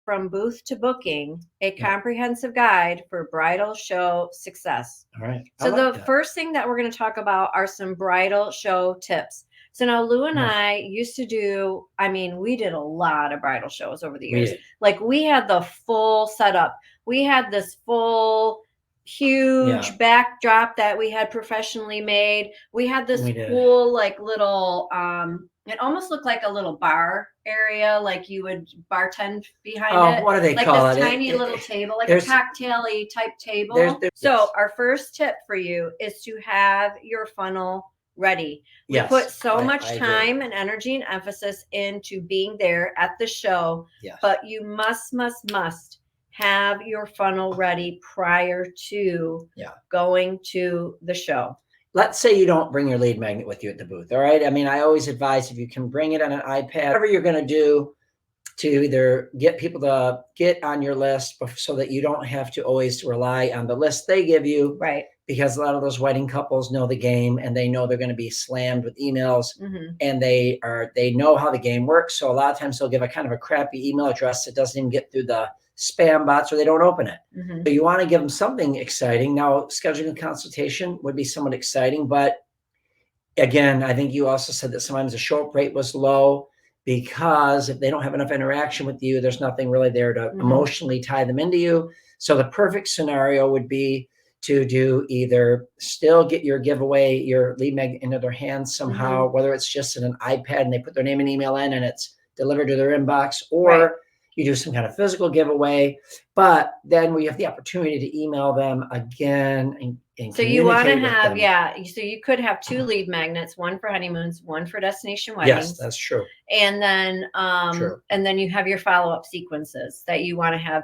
From Booth to Booking, a comprehensive guide for bridal show success. All right. So the first thing that we're going to talk about are some bridal show tips. So now Lou and I used to do, I mean, we did a lot of bridal shows over the years. Like we had the full setup. We had this full huge backdrop that we had professionally made. We had this cool like little it almost looked like a little bar area, like you would bartend behind it. What do they like call this it? Tiny little table, like a cocktail-y type table. So our first tip for you is to have your funnel ready. We put so much time and energy and emphasis into being there at the show, but you must have your funnel ready prior to going to the show. Let's say you don't bring your lead magnet with you at the booth. All right. I mean, I always advise if you can bring it on an iPad, whatever you're going to do to either get people to get on your list so that you don't have to always rely on the list they give you. Right. Because a lot of those wedding couples know the game and they know they're going to be slammed with emails and they know how the game works. So a lot of times they'll give a kind of a crappy email address that doesn't even get through the spam bots or they don't open it. So you want to give them something exciting. Now, scheduling a consultation would be somewhat exciting, but again, I think you also said that sometimes the show-up rate was low because if they don't have enough interaction with you, there's nothing really there to emotionally tie them into you. So the perfect scenario would be to do either still get your giveaway, your lead magnet into their hands somehow, whether it's just in an iPad and they put their name and email in and it's delivered to their inbox, or you do some kind of physical giveaway, but then we have the opportunity to email them again and so you want to have, so you could have 2 lead magnets, one for honeymoons, one for destination weddings. Yes, that's true. And then, and then you have your follow-up sequences that you want to have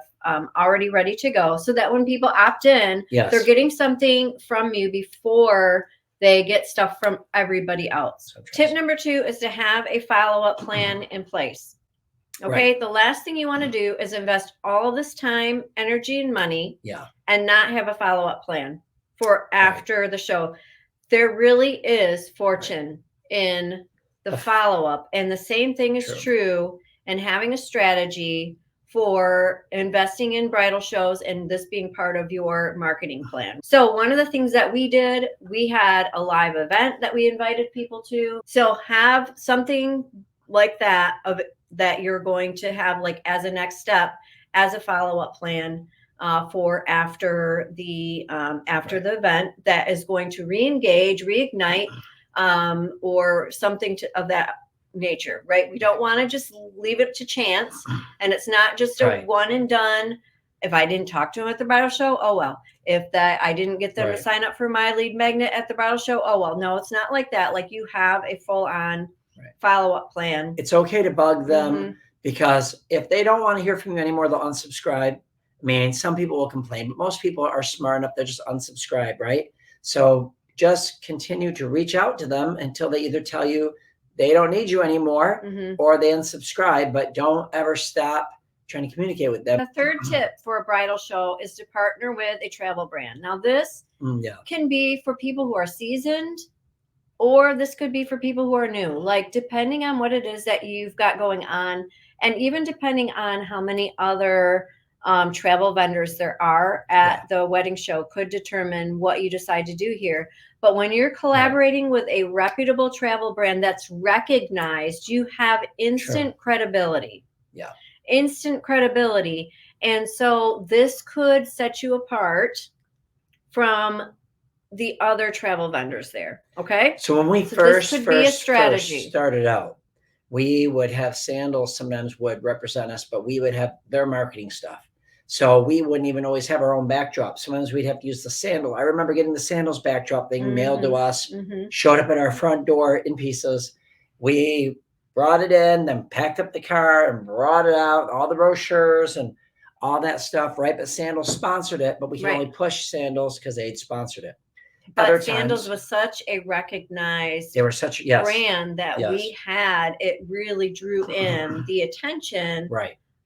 already ready to go so that when people opt in, they're getting something from you before they get stuff from everybody else. Tip number 2 is to have a follow-up plan in place. Okay. The last thing you want to do is invest all this time, energy, and money and not have a follow-up plan for after the show. There really is fortune in the follow-up. And the same thing is true in having a strategy for investing in bridal shows and this being part of your marketing plan. So one of the things that we did, we had a live event that we invited people to. So have something like that that you're going to have like as a next step, as a follow-up plan for after the event that is going to re-engage, reignite, or something of that nature, right? We don't want to just leave it to chance, and it's not just a one and done. If I didn't talk to them at the bridal show, oh well. If I didn't get them to sign up for my lead magnet at the bridal show, oh well. No, it's not like that. Like you have a full-on follow-up plan. It's okay to bug them because if they don't want to hear from you anymore, they'll unsubscribe. I mean, some people will complain, but most people are smart enough, they'll just unsubscribe, right? So just continue to reach out to them until they either tell you they don't need you anymore or they unsubscribe, but don't ever stop trying to communicate with them. The third tip for a bridal show is to partner with a travel brand. Now this can be for people who are seasoned, or this could be for people who are new, like depending on what it is that you've got going on, and even depending on how many other travel vendors there are at the wedding show could determine what you decide to do here. But when you're collaborating with a reputable travel brand that's recognized, you have instant credibility. Instant credibility. And so this could set you apart from the other travel vendors there. Okay. So when we first started out, we would have Sandals sometimes would represent us, but we would have their marketing stuff. So we wouldn't even always have our own backdrop. Sometimes we'd have to use the Sandal. I remember getting the Sandals backdrop thing mailed to us, showed up at our front door in pieces. We brought it in, then packed up the car and brought it out, all the brochures and all that stuff, right? But Sandals sponsored it, but we can only push Sandals because they'd sponsored it. But Sandals was such a recognized brand that we had. It really drew in the attention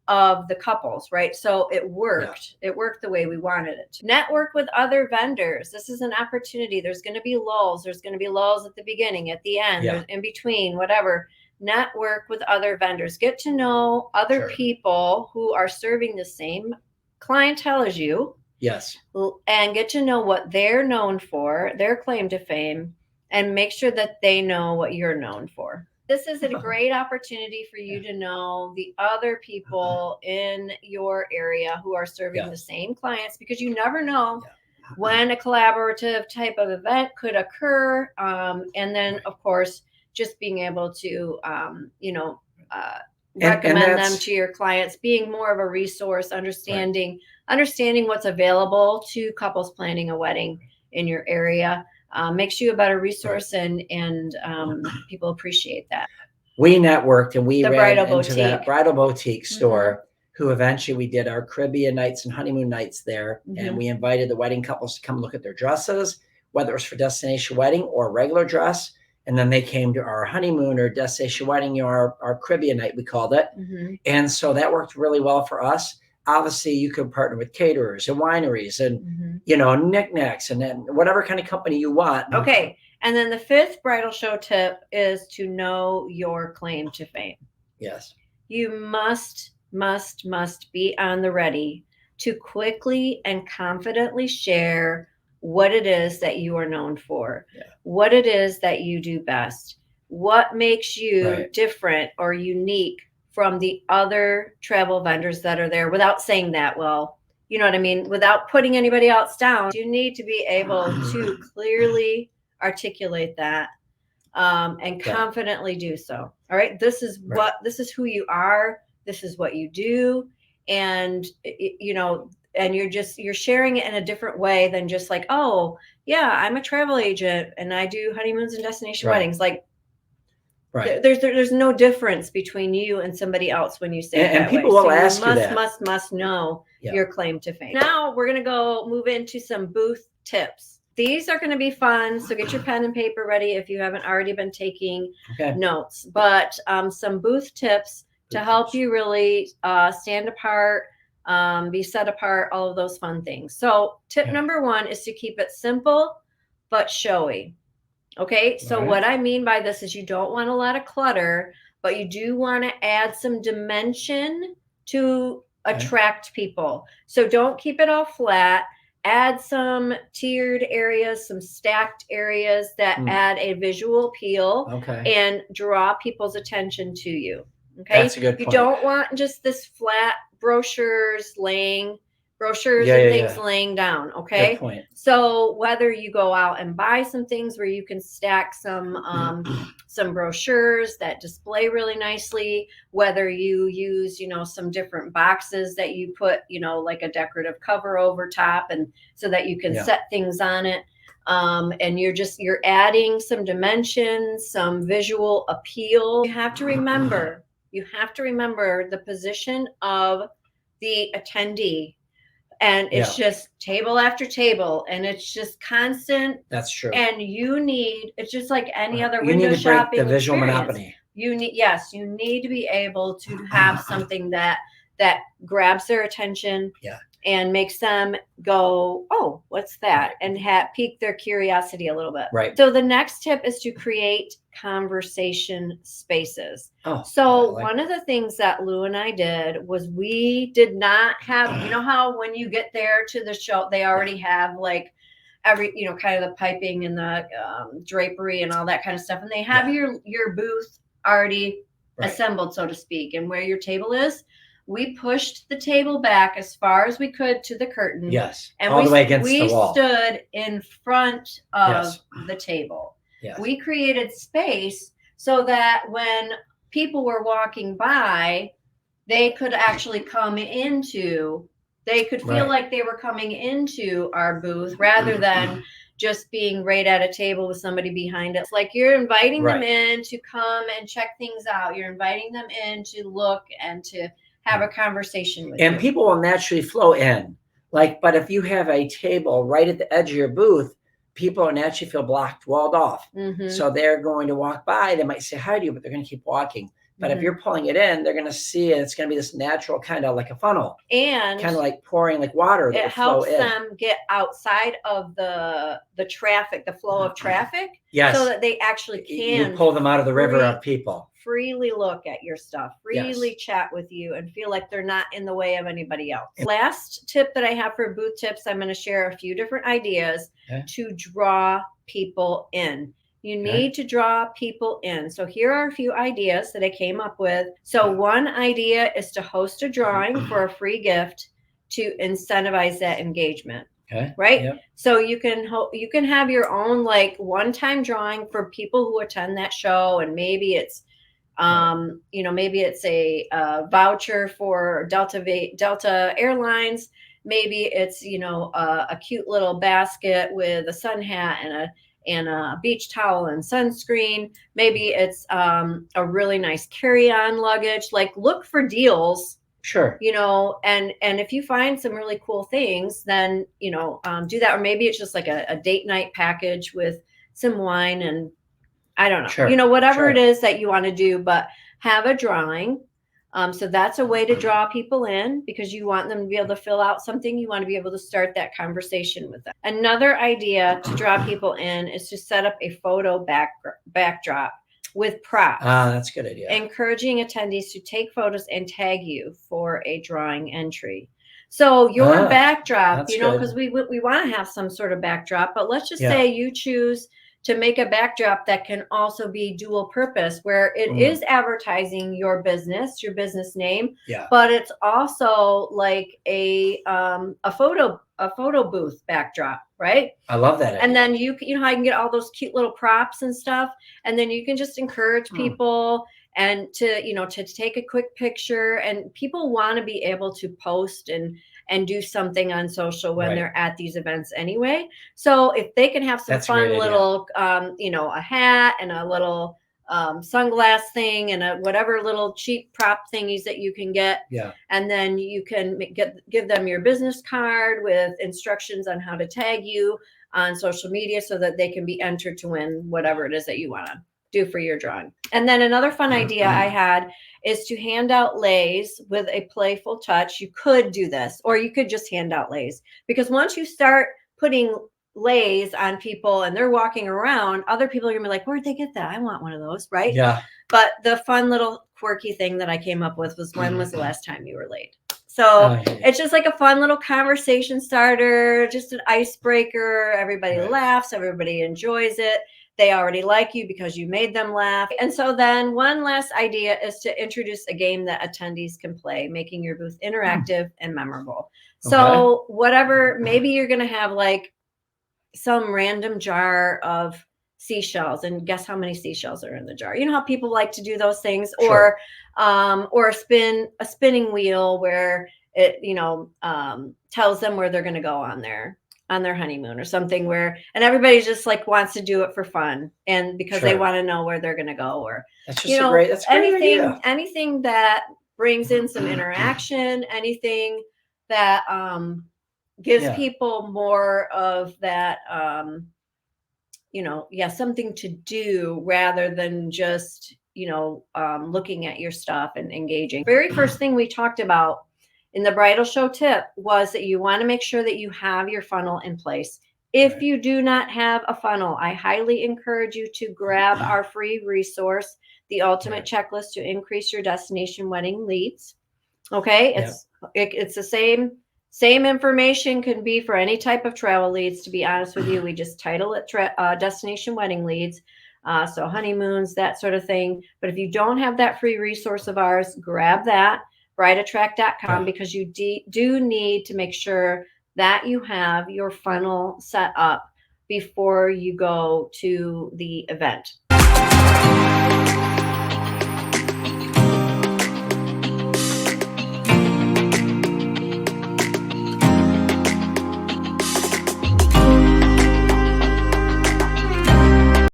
of the couples, right? So it worked. It worked the way we wanted it to. Network with other vendors. This is an opportunity. There's going to be lulls. There's going to be lulls at the beginning, at the end, in between, whatever. network with other vendors, get to know other people who are serving the same clientele as you. Yes. And get to know what they're known for, their claim to fame, and make sure that they know what you're known for. This is a great opportunity for you to know the other people in your area who are serving the same clients, because you never know when a collaborative type of event could occur. And then, of course, just being able to, recommend them to your clients, being more of a resource, understanding what's available to couples planning a wedding in your area, makes you a better resource, and people appreciate that. We networked and we ran into that bridal boutique store, who eventually we did our Caribbean nights and honeymoon nights there. And we invited the wedding couples to come look at their dresses, whether it was for destination wedding or a regular dress. And then they came to our honeymoon or destination wedding, our Caribbean night, we called it. And so that worked really well for us. Obviously, you could partner with caterers and wineries and, knickknacks and then whatever kind of company you want. Okay. And then the 5th bridal show tip is to know your claim to fame. Yes. You must be on the ready to quickly and confidently share what it is that you are known for, what it is that you do best, what makes you different or unique from the other travel vendors that are there, without saying that, well, you know what I mean, without putting anybody else down. You need to be able to clearly articulate that and confidently do so. All right. This is this is who you are. This is what you do. And, and you're sharing it in a different way than just like, oh yeah, I'm a travel agent and I do honeymoons and destination weddings. Like, there's no difference between you and somebody else when you say it that people way. will ask you that. Must know your claim to fame. Now we're going to move into some booth tips. These are going to be fun. So get your pen and paper ready if you haven't already been taking notes, but some booth tips to help you really stand apart, be set apart, all of those fun things. So tip number 1 is to keep it simple but showy. Okay, so what I mean by this is you don't want a lot of clutter, but you do want to add some dimension to attract people. So don't keep it all flat. Add some tiered areas, some stacked areas that add a visual appeal and draw people's attention to you. Okay, that's a good point. You don't want just this flat brochures and things laying down. Okay, good point. So whether you go out and buy some things where you can stack some brochures that display really nicely, whether you use some different boxes that you put like a decorative cover over top, and so that you can set things on it. And you're adding some dimensions, some visual appeal. You have to remember the position of the attendee, and it's just table after table, and it's just constant. That's true. And it's just like any other window shopping. You need to break the visual experience. monotony. You need to be able to have something that grabs their attention. And makes them go, oh, what's that? And pique their curiosity a little bit. Right. So the next tip is to create conversation spaces. One of the things that Lou and I did was we did not have, how when you get there to the show, they already have like every, kind of the piping and the drapery and all that kind of stuff. And they have your booth already assembled, so to speak. And where your table is, we pushed the table back as far as we could to the curtain. And all the way against the wall. We stood in front of the table. We created space so that when people were walking by, they could actually they could feel like they were coming into our booth rather than just being right at a table with somebody behind us. Like, you're inviting them in to come and check things out. You're inviting them in to look and to have a conversation with you. And people will naturally flow in. But if you have a table right at the edge of your booth, people will naturally feel walled off. So they're going to walk by. They might say hi to you, but they're going to keep walking. But if you're pulling it in, they're going to see it. It's going to be this natural kind of like a funnel, and kind of like pouring like water. It helps them get outside of the traffic, the flow of traffic. Yes. So that they actually can. You pull them out of the river of people. Freely look at your stuff, freely chat with you, and feel like they're not in the way of anybody else. Last tip that I have for booth tips, I'm going to share a few different ideas to draw people in. You need to draw people in. So here are a few ideas that I came up with. So one idea is to host a drawing for a free gift to incentivize that engagement. Okay. Right. Yep. So you can have your own like one-time drawing for people who attend that show, and maybe it's maybe it's a voucher for Delta Airlines. Maybe it's a cute little basket with a sun hat and a beach towel and sunscreen. Maybe it's a really nice carry-on luggage. Like, look for deals. Sure. And if you find some really cool things, then do that. Or maybe it's just like a date night package with some wine, and I don't know. Sure. Whatever it is that you want to do, but have a drawing. So that's a way to draw people in, because you want them to be able to fill out something. You want to be able to start that conversation with them. Another idea to draw people in is to set up a photo backdrop with props. That's a good idea. Encouraging attendees to take photos and tag you for a drawing entry. So your backdrop, because we want to have some sort of backdrop, but let's just say you choose to make a backdrop that can also be dual purpose, where it is advertising your business name, but it's also like a photo booth backdrop, right? I love that idea. And then you know how you can get all those cute little props and stuff, and then you can just encourage people and to take a quick picture, and people want to be able to post and do something on social when they're at these events anyway. So if they can have some fun little, a hat and a little sunglass thing and a whatever little cheap prop thingies that you can get. Yeah. And then you can give them your business card with instructions on how to tag you on social media so that they can be entered to win whatever it is that you want to do for your drawing. And then another fun idea I had is to hand out lays with a playful touch. You could do this, or you could just hand out lays, because once you start putting lays on people and they're walking around, other people are gonna be like, where'd they get that? I want one of those, right? Yeah. But the fun little quirky thing that I came up with was, when was the last time you were late? So it's just like a fun little conversation starter, just an icebreaker. Everybody laughs, everybody enjoys it. They already like you because you made them laugh. And so then one last idea is to introduce a game that attendees can play, making your booth interactive and memorable. So whatever, maybe you're going to have like some random jar of seashells, and guess how many seashells are in the jar. You know how people like to do those things, or a spinning wheel where it tells them where they're going to go on their honeymoon or something, and everybody just like wants to do it for fun and because they want to know where they're going to go, or that's just that's a great idea. Anything that brings in some interaction, anything that gives people more of that something to do rather than just looking at your stuff and engaging. Very first thing we talked about in the bridal show tip was that you want to make sure that you have your funnel in place. If you do not have a funnel, I highly encourage you to grab our free resource, The Ultimate Checklist to Increase Your Destination Wedding Leads. Okay, it's the same information can be for any type of travel leads. To be honest with you, we just title it Destination Wedding Leads. So honeymoons, that sort of thing. But if you don't have that free resource of ours, grab that. brideattract.com, because you do need to make sure that you have your funnel set up before you go to the event.